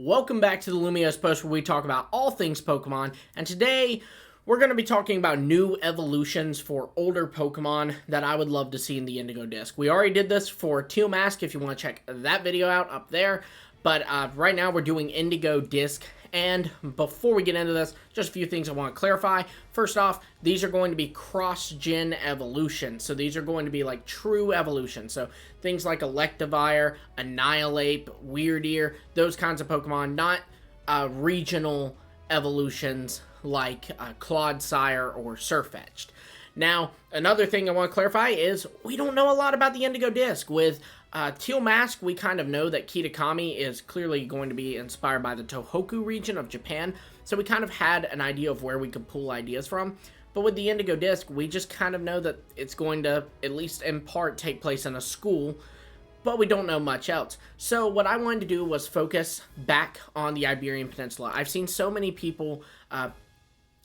Welcome back to the Lumios Post, where we talk about all things Pokemon, and today we're going to be talking about new evolutions for older Pokemon that I would love to see in the Indigo Disc. We already did this for Teal Mask, if you want to check that video out up there, but right now we're doing Indigo Disc. And before we get into this, just a few things I want to clarify. First off, these are going to be cross-gen evolutions. So these are going to be like true evolutions. So things like Electivire, Annihilate, Weirdeer, those kinds of Pokemon, not regional evolutions like Clodsire or Sirfetch'd. Now, another thing I want to clarify is we don't know a lot about the Indigo Disc. With Teal Mask, we kind of know that Kitakami is clearly going to be inspired by the Tohoku region of Japan, so we kind of had an idea of where we could pull ideas from. But with the Indigo Disc, we just kind of know that it's going to, at least in part, take place in a school, but we don't know much else. So what I wanted to do was focus back on the Iberian Peninsula. I've seen so many people,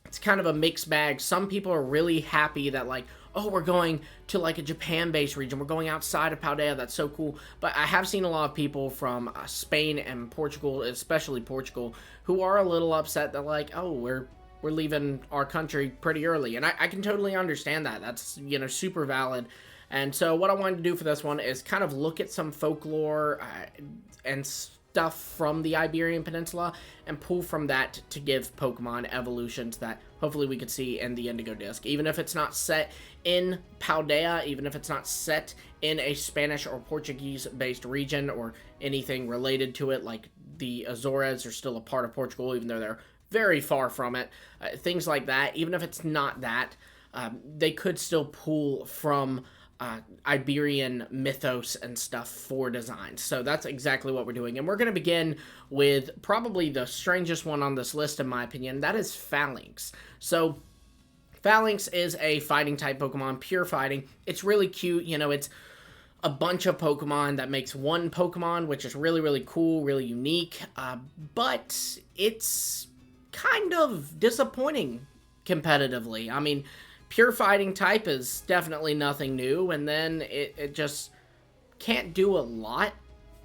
it's kind of a mixed bag. Some people are really happy that, like, oh, we're going to like a Japan-based region. We're going outside of Paldea. That's so cool. But I have seen a lot of people from Spain and Portugal, especially Portugal, who are a little upset that, like, oh, we're leaving our country pretty early. And I can totally understand that. That's, you know, super valid. And so what I wanted to do for this one is kind of look at some folklore and stuff from the Iberian Peninsula and pull from that to give Pokemon evolutions that hopefully we could see in the Indigo Disc. Even if it's not set in Paldea, even if it's not set in a Spanish or Portuguese-based region or anything related to it, like the Azores are still a part of Portugal, even though they're very far from it. Things like that, even if it's not that, they could still pull from Iberian mythos and stuff for designs. So that's exactly what we're doing. And we're going to begin with probably the strangest one on this list, in my opinion. That is Phalanx. So Phalanx is a fighting type Pokemon, pure fighting. It's really cute. You know, it's a bunch of Pokemon that makes one Pokemon, which is really, really cool, really unique. But it's kind of disappointing competitively. I mean, pure fighting type is definitely nothing new, and then it just can't do a lot.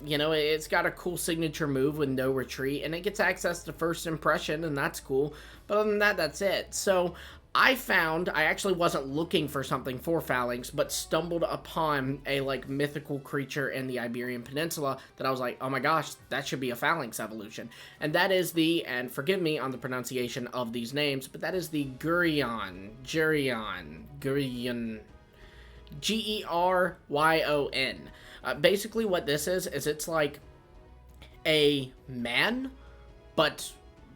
You know, it's got a cool signature move with no retreat, and it gets access to first impression, and that's cool. But other than that, that's it. So I actually wasn't looking for something for Phalanx, but stumbled upon a, like, mythical creature in the Iberian Peninsula that I was like, oh my gosh, that should be a Phalanx evolution. And that is and forgive me on the pronunciation of these names, but that is the Guryon, Geryon, Geryon. Basically what this is it's like a man, but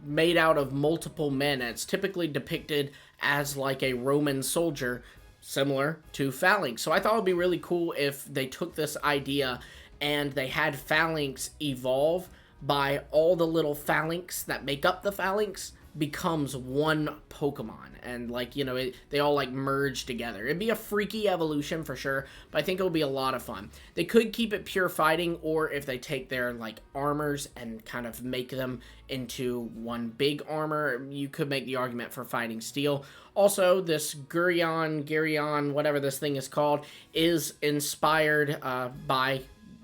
made out of multiple men. And it's typically depicted as like a Roman soldier, similar to Phalanx. So I thought it would be really cool if they took this idea and they had Phalanx evolve by all the little Phalanx that make up the Phalanx becomes one Pokemon, and, like, you know, they all, like, merge together. It'd be a freaky evolution for sure, but I think it'll be a lot of fun. They could keep it pure fighting, or if they take their, like, armors and kind of make them into one big armor, you could make the argument for fighting steel. Also, this Geryon, whatever this thing is called, is inspired by,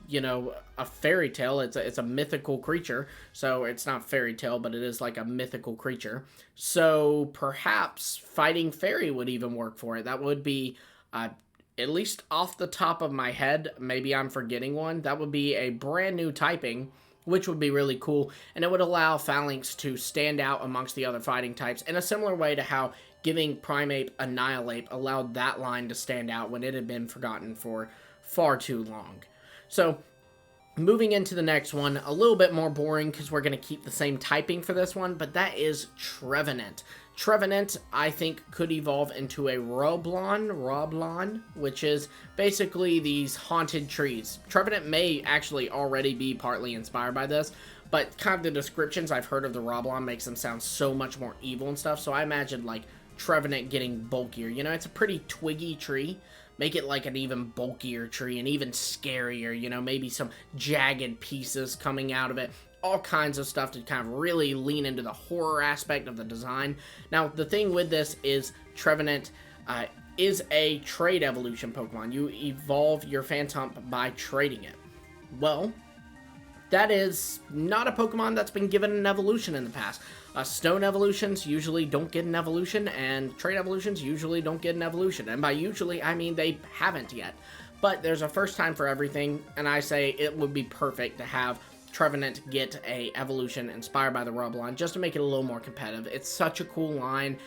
you know, a fairy tale. It's a mythical creature, so it's not fairy tale, but it is like a mythical creature. So perhaps Fighting Fairy would even work for it. That would be, at least off the top of my head, maybe I'm forgetting one, that would be a brand new typing, which would be really cool, and it would allow Phalanx to stand out amongst the other fighting types in a similar way to how giving Primeape Annihilate allowed that line to stand out when it had been forgotten for far too long. So moving into the next one, a little bit more boring because we're going to keep the same typing for this one, but that is Trevenant. Trevenant, I think, could evolve into a Roblon, which is basically these haunted trees. Trevenant may actually already be partly inspired by this, but kind of the descriptions I've heard of the Roblon makes them sound so much more evil and stuff, so I imagine, like, Trevenant getting bulkier. You know, it's a pretty twiggy tree. Make it like an even bulkier tree and even scarier, you know, maybe some jagged pieces coming out of it. All kinds of stuff to kind of really lean into the horror aspect of the design. Now, the thing with this is Trevenant is a trade evolution Pokemon. You evolve your Phantump by trading it. Well, that is not a Pokemon that's been given an evolution in the past. Stone evolutions usually don't get an evolution, and Trade evolutions usually don't get an evolution. And by usually, I mean they haven't yet. But there's a first time for everything, and I say it would be perfect to have Trevenant get a evolution inspired by the Rubble just to make it a little more competitive. It's such a cool line.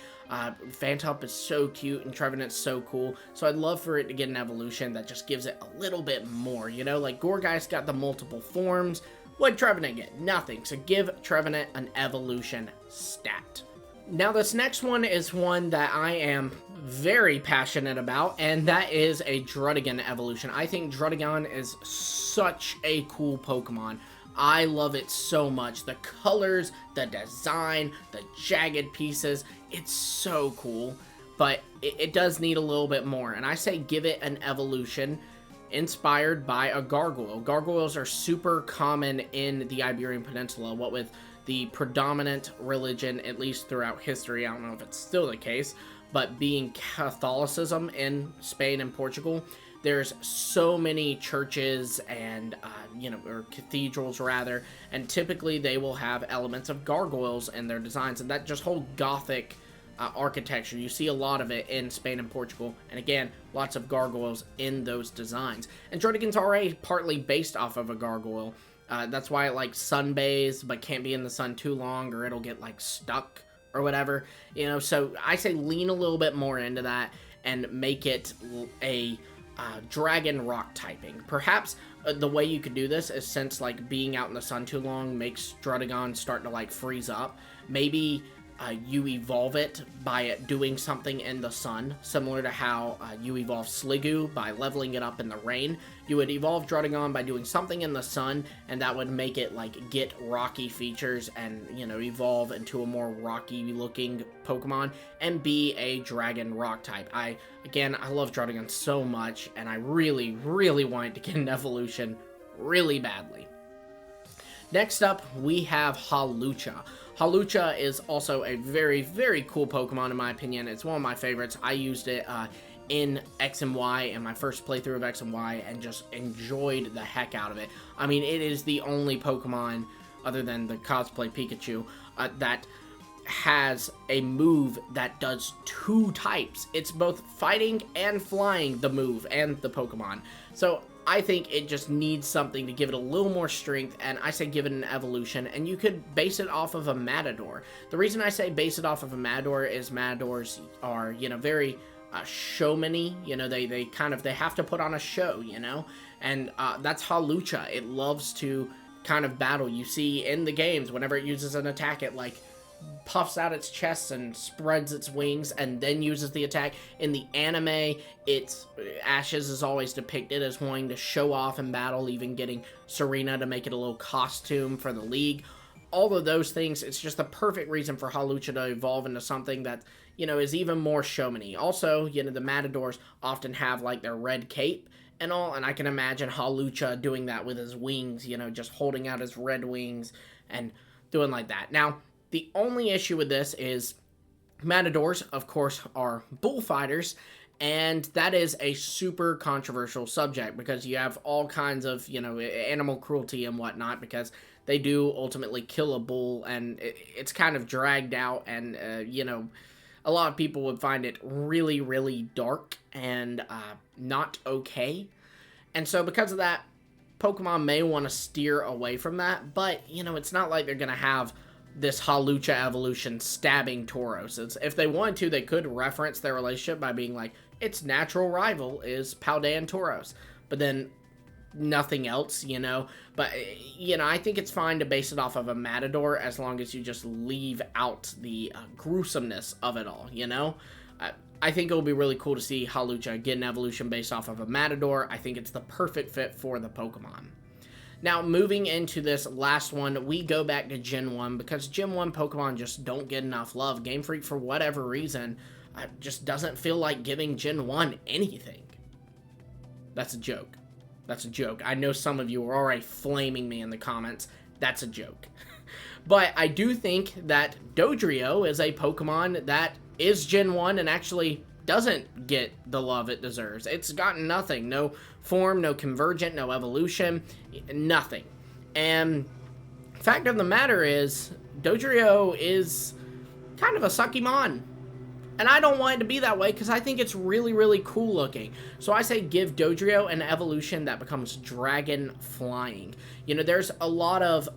Phantom is so cute, and Trevenant's so cool, so I'd love for it to get an evolution that just gives it a little bit more, you know? Like, Gourgeist got the multiple forms. What'd Trevenant get? Nothing. So give Trevenant an evolution stat. Now, this next one is one that I am very passionate about, and that is a Druddigon evolution. I think Druddigon is such a cool Pokemon. I love it so much. The colors, the design, the jagged pieces, it's so cool. But it does need a little bit more, and I say give it an evolution inspired by a gargoyle. Gargoyles are super common in the Iberian Peninsula, what with the predominant religion, at least throughout history. I don't know if it's still the case, but being Catholicism in Spain and Portugal, there's so many churches and, or cathedrals rather, and typically they will have elements of gargoyles in their designs, and that just whole Gothic architecture, you see a lot of it in Spain and Portugal, and again, lots of gargoyles in those designs. And Druddigon's already partly based off of a gargoyle. That's why it likes sunbathes, but can't be in the sun too long, or it'll get, like, stuck or whatever, you know. So I say lean a little bit more into that and make it a dragon rock typing. Perhaps the way you could do this is, since like being out in the sun too long makes Druddigon start to like freeze up, maybe you evolve it by it doing something in the sun, similar to how you evolve Sliggoo by leveling it up in the rain. You would evolve Druddigon by doing something in the sun, and that would make it like get rocky features and, you know, evolve into a more rocky looking Pokemon and be a dragon rock type. I love Druddigon so much, and I really, really want it to get an evolution really badly. Next up, we have Hawlucha. Hawlucha is also a very, very cool Pokemon in my opinion. It's one of my favorites. I used it in X and Y in my first playthrough of X and Y and just enjoyed the heck out of it. I mean, it is the only Pokemon, other than the cosplay Pikachu, that has a move that does two types. It's both fighting and flying, the move and the Pokemon. So I think it just needs something to give it a little more strength, and I say give it an evolution, and you could base it off of a Matador. The reason I say base it off of a Matador is Matadors are, you know, very showman-y, you know, they have to put on a show, you know, and that's Hawlucha. It loves to kind of battle. You see in the games, whenever it uses an attack, it like puffs out its chest and spreads its wings and then uses the attack. In the anime, Ashes is always depicted as wanting to show off in battle, even getting Serena to make it a little costume for the league. All of those things, it's just the perfect reason for Hawlucha to evolve into something that, you know, is even more showman-y. Also, you know, the Matadors often have like their red cape and all, and I can imagine Hawlucha doing that with his wings, you know, just holding out his red wings and doing like that. Now, the only issue with this is Matadors, of course, are bullfighters, and that is a super controversial subject because you have all kinds of, you know, animal cruelty and whatnot, because they do ultimately kill a bull, and it's kind of dragged out, and, you know, a lot of people would find it really, really dark and not okay. And so because of that, Pokemon may want to steer away from that, but, you know, it's not like they're going to have this Hawlucha evolution stabbing Tauros. If they wanted to, they could reference their relationship by being like, its natural rival is Paldean Tauros, but then nothing else, you know. But, you know, I think it's fine to base it off of a Matador as long as you just leave out the gruesomeness of it all, you know. I think it'll be really cool to see Hawlucha get an evolution based off of a Matador. I think it's the perfect fit for the Pokemon. Now, moving into this last one, we go back to Gen 1, because Gen 1 Pokemon just don't get enough love. Game Freak, for whatever reason, just doesn't feel like giving Gen 1 anything. That's a joke. That's a joke. I know some of you are already flaming me in the comments. That's a joke. But I do think that Dodrio is a Pokemon that is Gen 1 and actually doesn't get the love it deserves. It's gotten nothing. No form, no convergent, no evolution, nothing. And fact of the matter is, Dodrio is kind of a sucky mon. And I don't want it to be that way because I think it's really, really cool looking. So I say give Dodrio an evolution that becomes dragon flying. You know, there's a lot of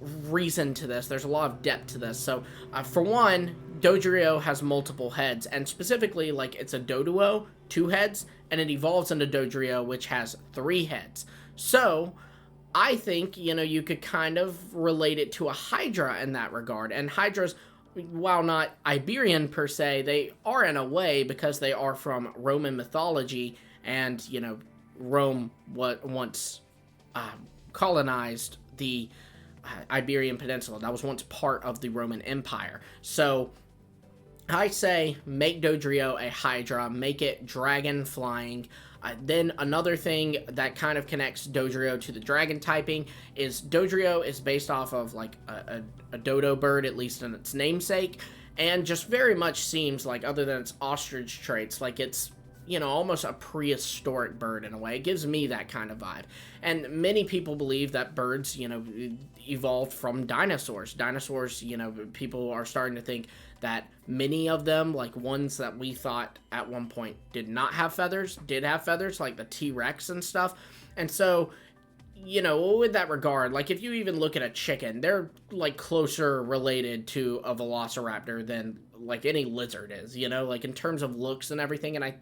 reason to this. There's a lot of depth to this. So for one, Dodrio has multiple heads. And specifically, like, it's a Doduo, 2 heads. And it evolves into Dodrio, which has 3 heads. So I think, you know, you could kind of relate it to a Hydra in that regard. And Hydras, while not Iberian per se, they are in a way because they are from Roman mythology, and, you know, Rome once colonized the Iberian Peninsula. That was once part of the Roman Empire. So I say make Dodrio a Hydra, make it dragon flying. Then another thing that kind of connects Dodrio to the dragon typing is Dodrio is based off of like a dodo bird, at least in its namesake, and just very much seems like, other than its ostrich traits, like it's, you know, almost a prehistoric bird in a way. It gives me that kind of vibe. And many people believe that birds, you know, evolved from dinosaurs. Dinosaurs, you know, people are starting to think that many of them, like ones that we thought at one point did not have feathers, did have feathers, like the T-Rex and stuff. And so, you know, with that regard, like if you even look at a chicken, they're like closer related to a velociraptor than like any lizard is, you know, like in terms of looks and everything. And I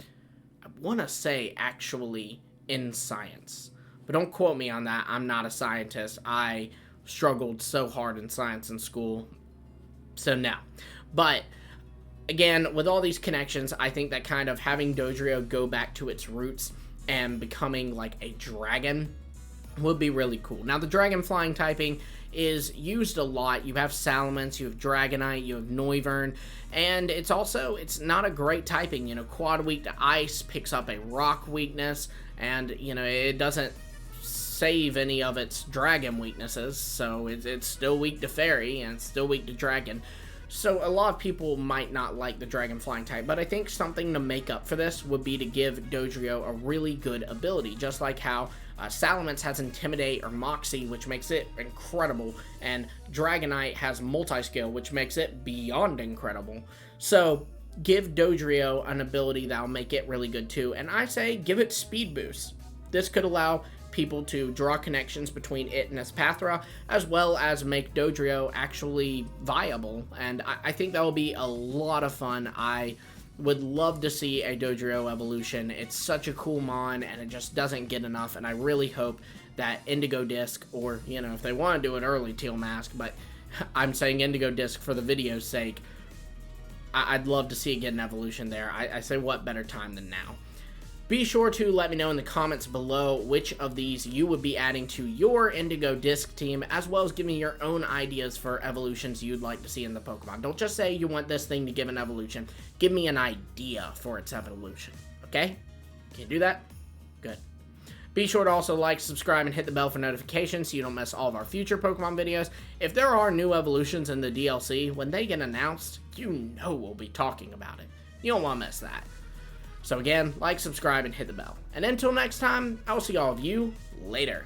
want to say actually in science, but don't quote me on that. I'm not a scientist. I struggled so hard in science in school. So no. But again, with all these connections, I think that kind of having Dodrio go back to its roots and becoming like a dragon would be really cool. Now, the dragon flying typing is used a lot. You have Salamence, you have Dragonite, you have Noivern, and it's not a great typing. You know, Quad weak to ice, picks up a rock weakness, and, you know, it doesn't save any of its dragon weaknesses, so it's still weak to fairy, and it's still weak to dragon. So a lot of people might not like the dragon flying type, but I think something to make up for this would be to give Dodrio a really good ability, just like how Salamence has Intimidate or Moxie, which makes it incredible, and Dragonite has Multi-Skill, which makes it beyond incredible. So give Dodrio an ability that'll make it really good too, and I say give it Speed Boost. This could allow people to draw connections between it and Espathra, as well as make Dodrio actually viable, and I think that will be a lot of fun. I would love to see a Dodrio evolution. It's such a cool mon, and it just doesn't get enough, and I really hope that Indigo Disc, or, you know, if they want to do it early, Teal Mask, but I'm saying Indigo Disc for the video's sake, I'd love to see it get an evolution there. I say what better time than now. Be sure to let me know in the comments below which of these you would be adding to your Indigo Disc team, as well as give me your own ideas for evolutions you'd like to see in the Pokemon. Don't just say you want this thing to give an evolution. Give me an idea for its evolution, okay? Can you do that? Good. Be sure to also like, subscribe, and hit the bell for notifications so you don't miss all of our future Pokemon videos. If there are new evolutions in the DLC, when they get announced, you know we'll be talking about it. You don't want to miss that. So again, like, subscribe, and hit the bell. And until next time, I will see all of you later.